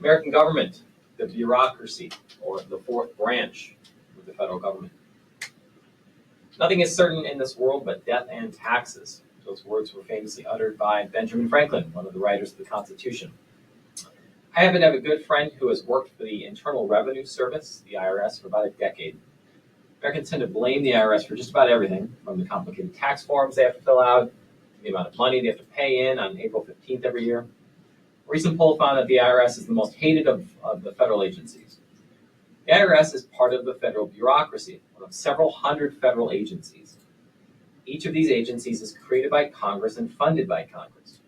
American government, the bureaucracy, or the fourth branch of the federal government. Nothing is certain in this world but death and taxes. Those words were famously uttered by Benjamin Franklin, one of the writers of the Constitution. I happen to have a good friend who has worked for the Internal Revenue Service, the IRS, for about a decade. Americans tend to blame the IRS for just about everything, from the complicated tax forms they have to fill out, the amount of money they have to pay in on April 15th every year. A recent poll found that the IRS is the most hated of the federal agencies. The IRS is part of the federal bureaucracy, one of several hundred federal agencies. Each of these agencies is created by Congress and funded by Congress.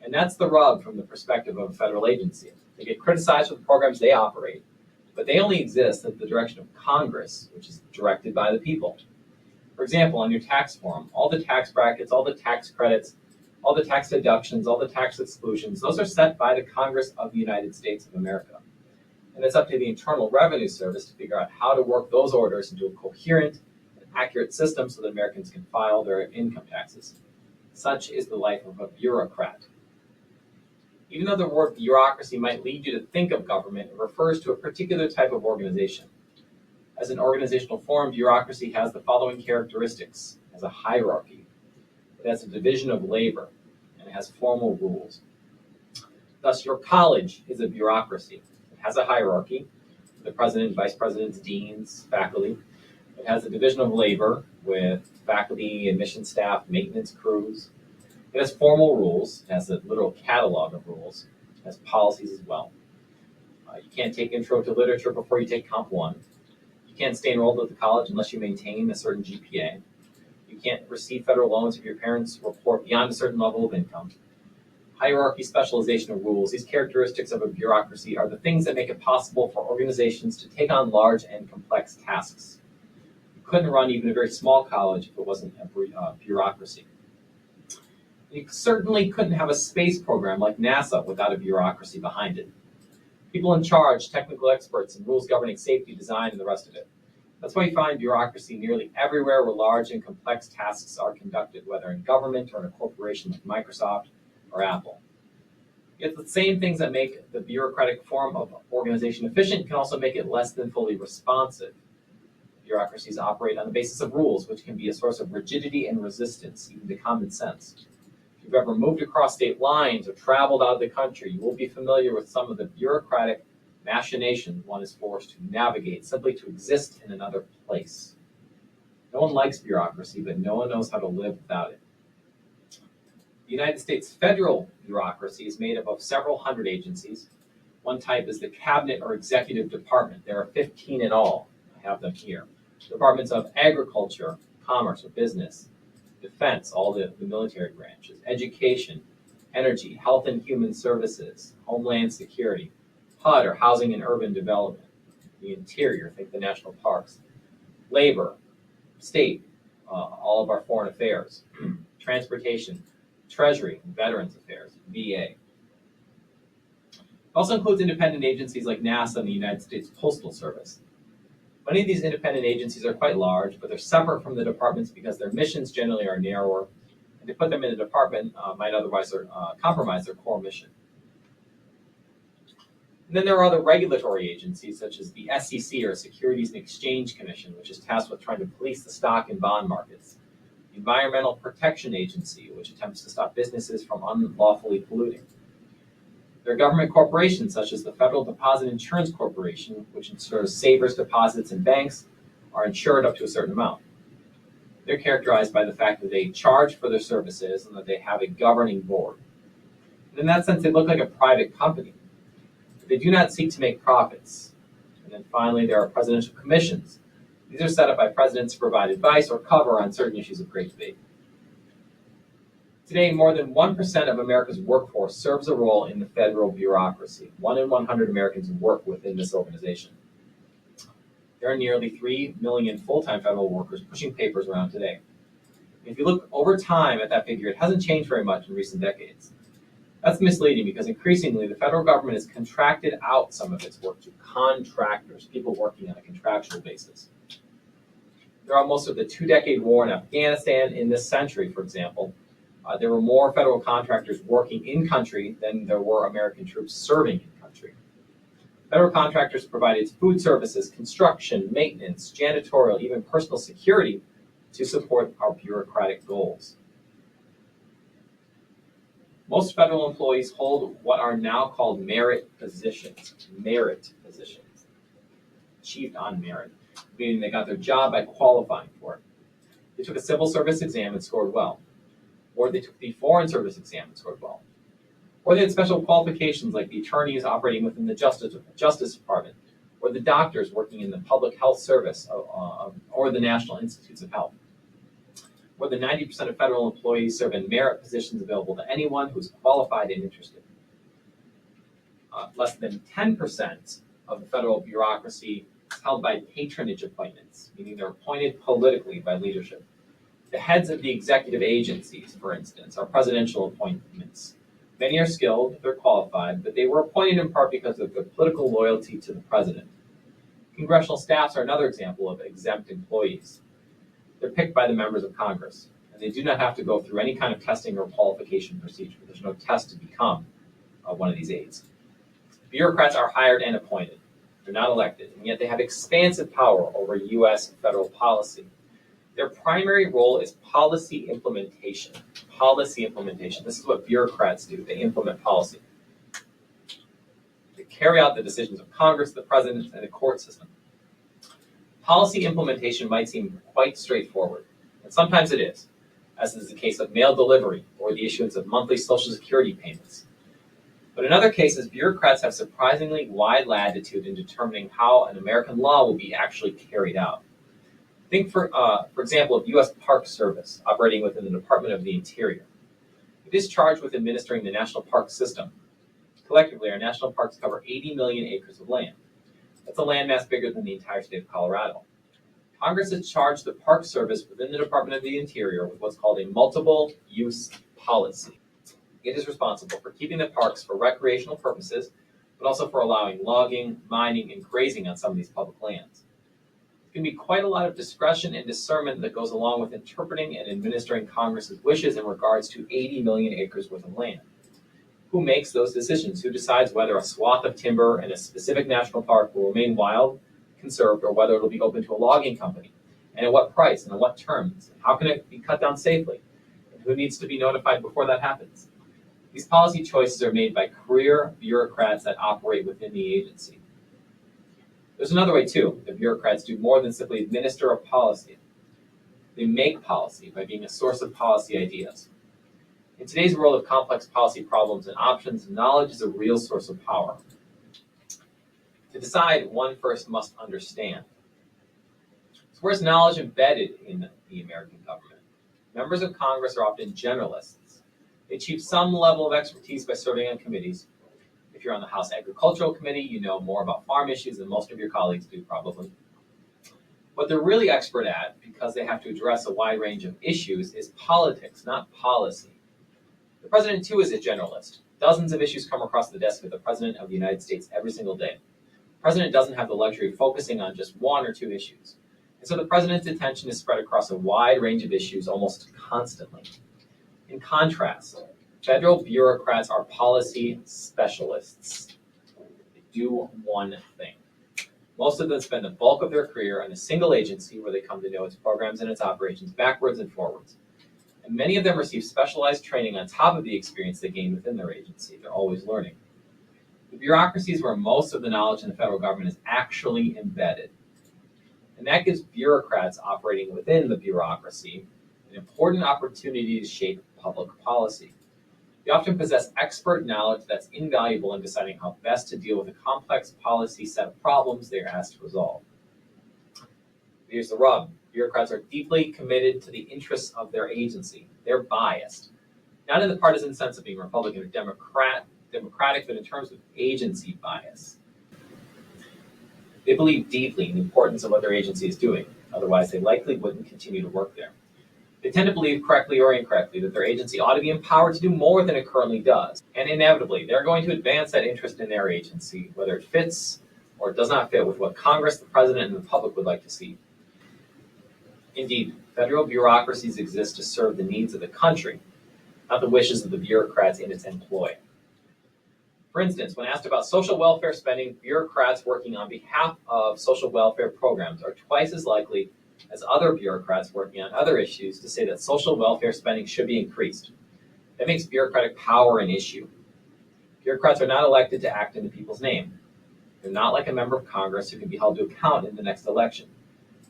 And that's the rub from the perspective of a federal agency. They get criticized for the programs they operate, but they only exist at the direction of Congress, which is directed by the people. For example, on your tax form, all the tax brackets, all the tax credits, all the tax deductions, all the tax exclusions, those are set by the Congress of the United States of America. And it's up to the Internal Revenue Service to figure out how to work those orders into a coherent and accurate system so that Americans can file their income taxes. Such is the life of a bureaucrat. Even though the word bureaucracy might lead you to think of government, it refers to a particular type of organization. As an organizational form, bureaucracy has the following characteristics. It has a hierarchy. It has a division of labor, and it has formal rules. Thus, your college is a bureaucracy. It has a hierarchy, the president, vice presidents, deans, faculty. It has a division of labor with faculty, admission staff, maintenance crews. It has formal rules. It has a literal catalog of rules. It has policies as well. You can't take intro to literature before you take Comp 1. You can't stay enrolled at the college unless you maintain a certain GPA. You can't receive federal loans if your parents report beyond a certain level of income. Hierarchy, specialization, of rules. These characteristics of a bureaucracy are the things that make it possible for organizations to take on large and complex tasks. You couldn't run even a very small college if it wasn't a bureaucracy. You certainly couldn't have a space program like NASA without a bureaucracy behind it. People in charge, technical experts, and rules governing safety, design, and the rest of it. That's why you find bureaucracy nearly everywhere where large and complex tasks are conducted, whether in government or in a corporation like Microsoft or Apple. Yet the same things that make the bureaucratic form of organization efficient can also make it less than fully responsive. Bureaucracies operate on the basis of rules, which can be a source of rigidity and resistance, even to common sense. If you've ever moved across state lines or traveled out of the country, you will be familiar with some of the bureaucratic machinations one is forced to navigate simply to exist in another place. No one likes bureaucracy, but no one knows how to live without it. The United States federal bureaucracy is made up of several hundred agencies. One type is the cabinet or executive department. There are 15 in all. I have them here. Departments of agriculture, commerce or business, defense, all the military branches, education, energy, health and human services, homeland security, HUD or housing and urban development, the interior, think the national parks, labor, state, all of our foreign affairs, transportation, Treasury, and Veterans Affairs, VA. It also includes independent agencies like NASA and the United States Postal Service. Many of these independent agencies are quite large, but they're separate from the departments because their missions generally are narrower, and to put them in a department might otherwise compromise their core mission. And then there are other regulatory agencies such as the SEC or Securities and Exchange Commission, which is tasked with trying to police the stock and bond markets. The Environmental Protection Agency, which attempts to stop businesses from unlawfully polluting. There are government corporations such as the Federal Deposit Insurance Corporation, which ensures savers' deposits in banks are insured up to a certain amount. They're characterized by the fact that they charge for their services and that they have a governing board. And in that sense, they look like a private company. But they do not seek to make profits. And then finally, there are presidential commissions. These are set up by presidents to provide advice or cover on certain issues of great debate. Today, more than 1% of America's workforce serves a role in the federal bureaucracy. 1 in 100 Americans work within this organization. There are nearly 3 million full-time federal workers pushing papers around today. If you look over time at that figure, it hasn't changed very much in recent decades. That's misleading because increasingly the federal government has contracted out some of its work to contractors, people working on a contractual basis. There are most of the 2-decade war in Afghanistan in this century, for example. There were more federal contractors working in country than there were American troops serving in country. Federal contractors provided food services, construction, maintenance, janitorial, even personal security to support our bureaucratic goals. Most federal employees hold what are now called merit positions. Merit positions. Achieved on merit, meaning they got their job by qualifying for it. They took a civil service exam and scored well. Or they took the foreign service exam and scored well. Or they had special qualifications like the attorneys operating within the Justice Department, or the doctors working in the Public Health Service, or the National Institutes of Health. More than 90% of federal employees serve in merit positions available to anyone who is qualified and interested. Less than 10% of the federal bureaucracy is held by patronage appointments, meaning they're appointed politically by leadership. The heads of the executive agencies, for instance, are presidential appointments. Many are skilled, they're qualified, but they were appointed in part because of their political loyalty to the president. Congressional staffs are another example of exempt employees. They're picked by the members of Congress, and they do not have to go through any kind of testing or qualification procedure. There's no test to become one of these aides. Bureaucrats are hired and appointed. They're not elected, and yet they have expansive power over U.S. federal policy. Their primary role is policy implementation. Policy implementation. This is what bureaucrats do. They implement policy. They carry out the decisions of Congress, the president, and the court system. Policy implementation might seem quite straightforward, and sometimes it is, as is the case of mail delivery or the issuance of monthly Social Security payments. But in other cases, bureaucrats have surprisingly wide latitude in determining how an American law will be actually carried out. Think, for example, of U.S. Park Service operating within the Department of the Interior. It is charged with administering the national park system. Collectively, our national parks cover 80 million acres of land. That's a landmass bigger than the entire state of Colorado. Congress has charged the Park Service within the Department of the Interior with what's called a multiple-use policy. It is responsible for keeping the parks for recreational purposes, but also for allowing logging, mining, and grazing on some of these public lands. There can be quite a lot of discretion and discernment that goes along with interpreting and administering Congress's wishes in regards to 80 million acres worth of land. Who makes those decisions? Who decides whether a swath of timber in a specific national park will remain wild, conserved, or whether it will be open to a logging company? And at what price and on what terms? How can it be cut down safely? And who needs to be notified before that happens? These policy choices are made by career bureaucrats that operate within the agency. There's another way, too. The bureaucrats do more than simply administer a policy. They make policy by being a source of policy ideas. In today's world of complex policy problems and options, knowledge is a real source of power. To decide, one first must understand. So where's knowledge embedded in the American government? Members of Congress are often generalists. They achieve some level of expertise by serving on committees. If you're on the House Agricultural Committee, you know more about farm issues than most of your colleagues do, probably. What they're really expert at, because they have to address a wide range of issues, is politics, not policy. The president, too, is a generalist. Dozens of issues come across the desk of the president of the United States every single day. The president doesn't have the luxury of focusing on just one or two issues. And so the president's attention is spread across a wide range of issues almost constantly. In contrast, federal bureaucrats are policy specialists. They do one thing. Most of them spend the bulk of their career in a single agency where they come to know its programs and its operations backwards and forwards. And many of them receive specialized training on top of the experience they gain within their agency. They're always learning. The bureaucracy is where most of the knowledge in the federal government is actually embedded. And that gives bureaucrats operating within the bureaucracy an important opportunity to shape public policy. They often possess expert knowledge that's invaluable in deciding how best to deal with a complex policy set of problems they are asked to resolve. Here's the rub. Bureaucrats are deeply committed to the interests of their agency. They're biased, not in the partisan sense of being Republican or Democratic, but in terms of agency bias. They believe deeply in the importance of what their agency is doing. Otherwise, they likely wouldn't continue to work there. They tend to believe, correctly or incorrectly, that their agency ought to be empowered to do more than it currently does. And inevitably, they're going to advance that interest in their agency, whether it fits or it does not fit with what Congress, the president, and the public would like to see. Indeed, federal bureaucracies exist to serve the needs of the country, not the wishes of the bureaucrats in its employ. For instance, when asked about social welfare spending, bureaucrats working on behalf of social welfare programs are twice as likely as other bureaucrats working on other issues to say that social welfare spending should be increased. That makes bureaucratic power an issue. Bureaucrats are not elected to act in the people's name. They're not like a member of Congress who can be held to account in the next election.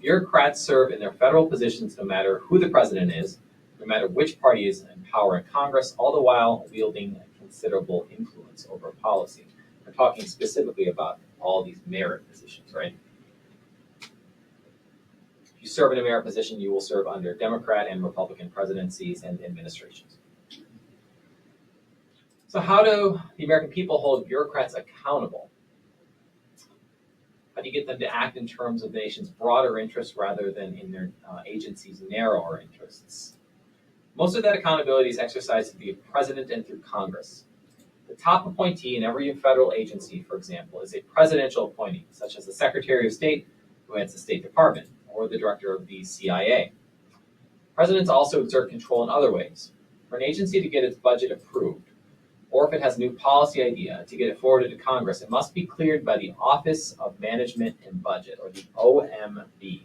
Bureaucrats serve in their federal positions no matter who the president is, no matter which party is in power in Congress, all the while wielding considerable influence over policy. We're talking specifically about all these merit positions, right? If you serve in a merit position, you will serve under Democrat and Republican presidencies and administrations. So how do the American people hold bureaucrats accountable? How do you get them to act in terms of the nation's broader interests rather than in their agency's narrower interests? Most of that accountability is exercised through the president and through Congress. The top appointee in every federal agency, for example, is a presidential appointee, such as the Secretary of State, who heads the State Department, or the director of the CIA. Presidents also exert control in other ways. For an agency to get its budget approved, or if it has a new policy idea, to get it forwarded to Congress, it must be cleared by the Office of Management and Budget, or the OMB.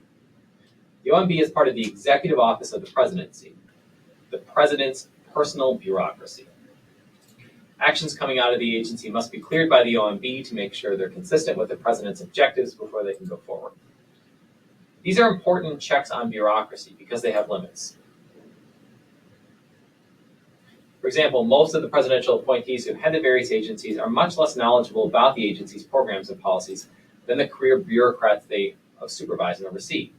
The OMB is part of the executive office of the presidency, the president's personal bureaucracy. Actions coming out of the agency must be cleared by the OMB to make sure they're consistent with the president's objectives before they can go forward. These are important checks on bureaucracy because they have limits. For example, most of the presidential appointees who head the various agencies are much less knowledgeable about the agency's programs and policies than the career bureaucrats they supervise and oversee.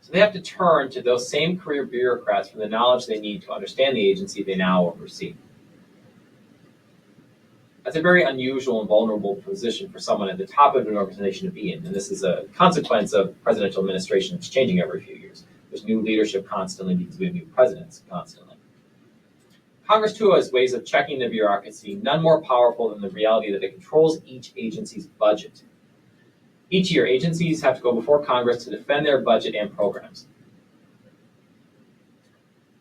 So they have to turn to those same career bureaucrats for the knowledge they need to understand the agency they now oversee. That's a very unusual and vulnerable position for someone at the top of an organization to be in, and this is a consequence of presidential administration that's changing every few years. There's new leadership constantly because we have new presidents constantly. Congress, too, has ways of checking the bureaucracy, none more powerful than the reality that it controls each agency's budget. Each year, agencies have to go before Congress to defend their budget and programs.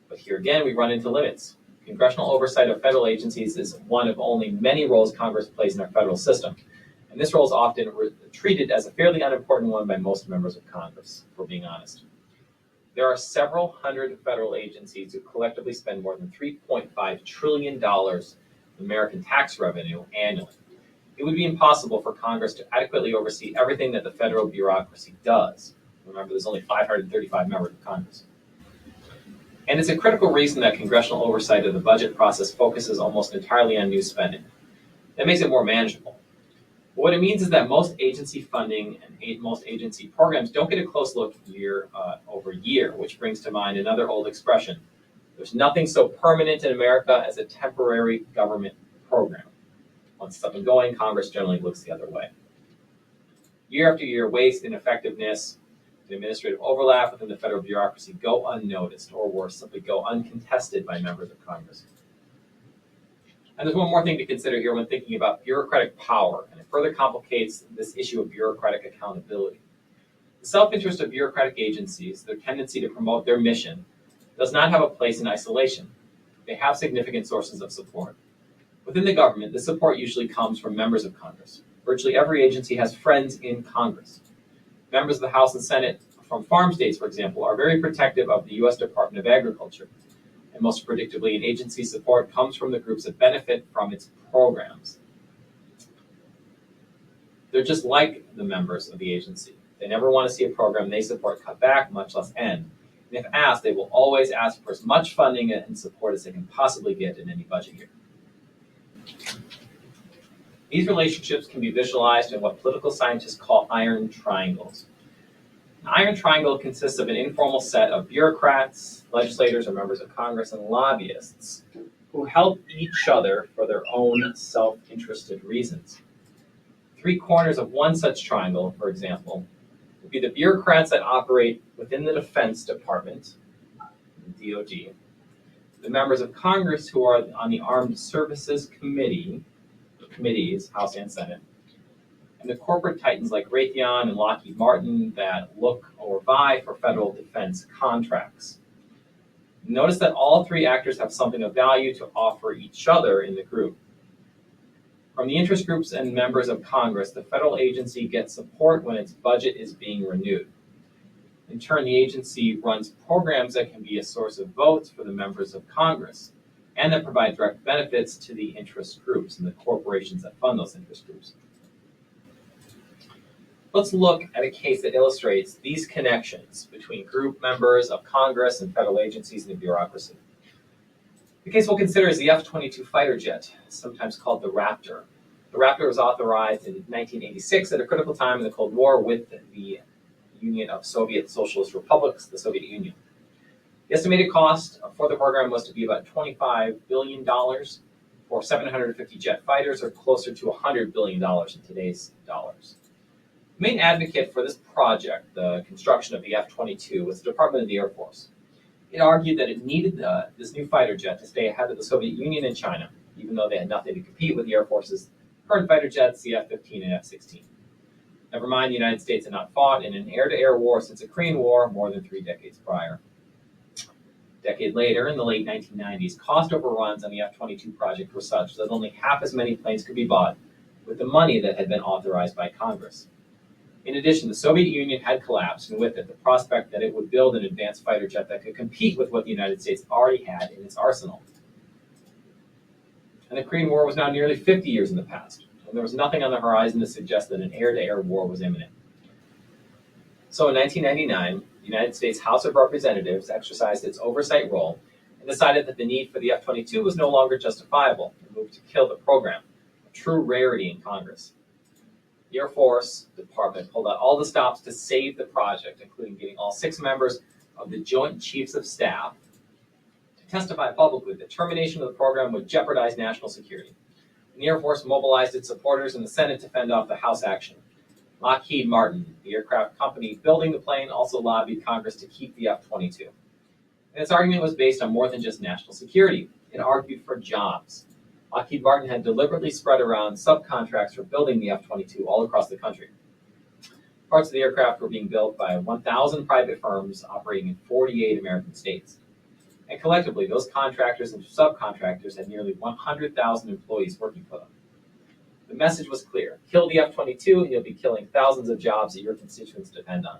But here again, we run into limits. Congressional oversight of federal agencies is one of only many roles Congress plays in our federal system. And this role is often treated as a fairly unimportant one by most members of Congress, if we're being honest. There are several hundred federal agencies who collectively spend more than $3.5 trillion in American tax revenue annually. It would be impossible for Congress to adequately oversee everything that the federal bureaucracy does. Remember, there's only 535 members of Congress. And it's a critical reason that congressional oversight of the budget process focuses almost entirely on new spending. That makes it more manageable. But what it means is that most agency funding and most agency programs don't get a close look year over year, which brings to mind another old expression. There's nothing so permanent in America as a temporary government program. Once it's up and going, Congress generally looks the other way. Year after year, waste, ineffectiveness, and administrative overlap within the federal bureaucracy go unnoticed, or worse, simply go uncontested by members of Congress. And there's one more thing to consider here when thinking about bureaucratic power, and it further complicates this issue of bureaucratic accountability. The self-interest of bureaucratic agencies, their tendency to promote their mission, does not have a place in isolation. They have significant sources of support. Within the government, this support usually comes from members of Congress. Virtually every agency has friends in Congress. Members of the House and Senate from farm states, for example, are very protective of the U.S. Department of Agriculture. And most predictably, an agency's support comes from the groups that benefit from its programs. They're just like the members of the agency. They never want to see a program they support cut back, much less end. And if asked, they will always ask for as much funding and support as they can possibly get in any budget year. These relationships can be visualized in what political scientists call iron triangles. An iron triangle consists of an informal set of bureaucrats, legislators or members of Congress, and lobbyists who help each other for their own self-interested reasons. 3 corners of one such triangle, for example, would be the bureaucrats that operate within the Defense Department, the DoD, the members of Congress who are on the Armed Services Committees, House and Senate, and the corporate titans like Raytheon and Lockheed Martin that look or vie for federal defense contracts. Notice that all 3 actors have something of value to offer each other in the group. From the interest groups and members of Congress, the federal agency gets support when its budget is being renewed. In turn, the agency runs programs that can be a source of votes for the members of Congress and that provide direct benefits to the interest groups and the corporations that fund those interest groups. Let's look at a case that illustrates these connections between group members of Congress and federal agencies and the bureaucracy. The case we'll consider is the F-22 fighter jet, sometimes called the Raptor. The Raptor was authorized in 1986 at a critical time in the Cold War with the Union of Soviet Socialist Republics, the Soviet Union. The estimated cost for the program was to be about $25 billion for 750 jet fighters, or closer to $100 billion in today's dollars. The main advocate for this project, the construction of the F-22, was the Department of the Air Force. It argued that it needed this new fighter jet to stay ahead of the Soviet Union and China, even though they had nothing to compete with the Air Force's current fighter jets, the F-15 and F-16. Never mind, the United States had not fought in an air-to-air war since the Korean War more than 3 decades prior. A decade later, in the late 1990s, cost overruns on the F-22 project were such that only half as many planes could be bought with the money that had been authorized by Congress. In addition, the Soviet Union had collapsed, and with it, the prospect that it would build an advanced fighter jet that could compete with what the United States already had in its arsenal. And the Korean War was now nearly 50 years in the past, and there was nothing on the horizon to suggest that an air-to-air war was imminent. So in 1999, the United States House of Representatives exercised its oversight role and decided that the need for the F-22 was no longer justifiable and moved to kill the program, a true rarity in Congress. The Air Force Department pulled out all the stops to save the project, including getting all 6 members of the Joint Chiefs of Staff to testify publicly that termination of the program would jeopardize national security. And the Air Force mobilized its supporters in the Senate to fend off the House action. Lockheed Martin, the aircraft company building the plane, also lobbied Congress to keep the F-22. And its argument was based on more than just national security. It argued for jobs. Lockheed Martin had deliberately spread around subcontracts for building the F-22 all across the country. Parts of the aircraft were being built by 1,000 private firms operating in 48 American states. And collectively, those contractors and subcontractors had nearly 100,000 employees working for them. The message was clear: kill the F-22 and you'll be killing thousands of jobs that your constituents depend on.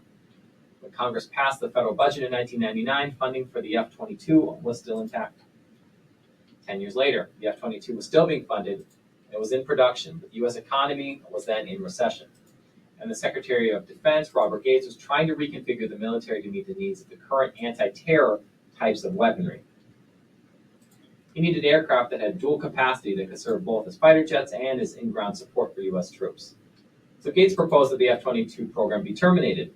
When Congress passed the federal budget in 1999, funding for the F-22 was still intact. 10 years later, the F-22 was still being funded, and it was in production, but the U.S. economy was then in recession. And the Secretary of Defense, Robert Gates, was trying to reconfigure the military to meet the needs of the current anti-terror types of weaponry. He needed aircraft that had dual capacity that could serve both as fighter jets and as in-ground support for U.S. troops. So Gates proposed that the F-22 program be terminated.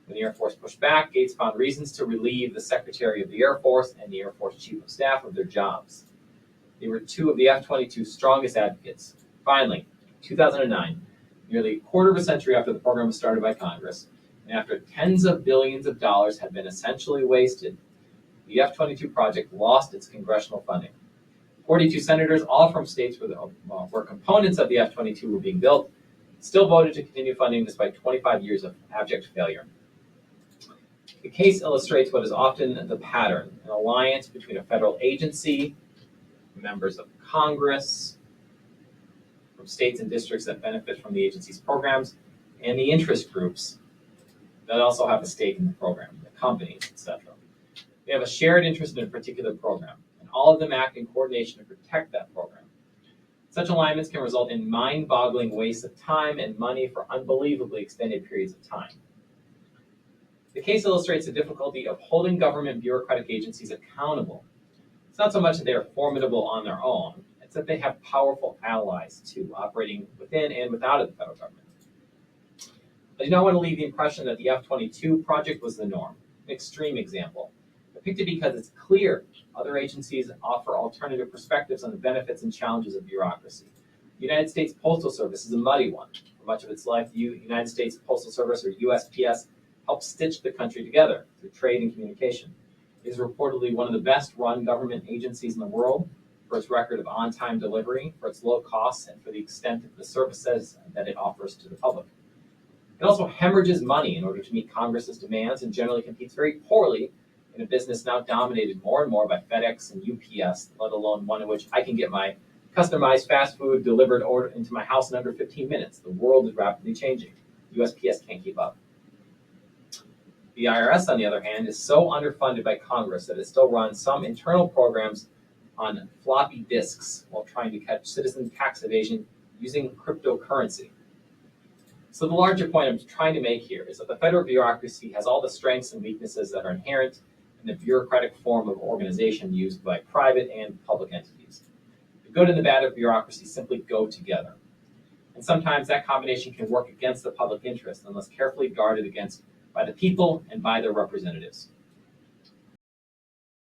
When the Air Force pushed back, Gates found reasons to relieve the Secretary of the Air Force and the Air Force Chief of Staff of their jobs. They were 2 of the F-22's strongest advocates. Finally, in 2009, nearly a quarter of a century after the program was started by Congress, and after tens of billions of dollars had been essentially wasted, the F-22 project lost its congressional funding. 42 senators, all from states where components of the F-22 were being built, still voted to continue funding despite 25 years of abject failure. The case illustrates what is often the pattern: an alliance between a federal agency, members of Congress, from states and districts that benefit from the agency's programs, and the interest groups that also have a stake in the program, the companies, etc. They have a shared interest in a particular program, and all of them act in coordination to protect that program. Such alignments can result in mind-boggling wastes of time and money for unbelievably extended periods of time. The case illustrates the difficulty of holding government bureaucratic agencies accountable. It's not so much that they are formidable on their own, it's that they have powerful allies too, operating within and without of the federal government. I do not want to leave the impression that the F-22 project was the norm, an extreme example. I picked it because it's clear other agencies offer alternative perspectives on the benefits and challenges of bureaucracy. The United States Postal Service is a muddy one. For much of its life, the United States Postal Service, or USPS, helped stitch the country together through trade and communication. It is reportedly one of the best-run government agencies in the world for its record of on-time delivery, for its low costs, and for the extent of the services that it offers to the public. It also hemorrhages money in order to meet Congress's demands and generally competes very poorly in a business now dominated more and more by FedEx and UPS, let alone one in which I can get my Customized fast food delivered order into my house in under 15 minutes. The world is rapidly changing. USPS can't keep up. The IRS, on the other hand, is so underfunded by Congress that it still runs some internal programs on floppy disks while trying to catch citizen tax evasion using cryptocurrency. So the larger point I'm trying to make here is that the federal bureaucracy has all the strengths and weaknesses that are inherent in the bureaucratic form of organization used by private and public entities. The good and the bad of bureaucracy simply go together. And sometimes that combination can work against the public interest unless carefully guarded against by the people and by their representatives.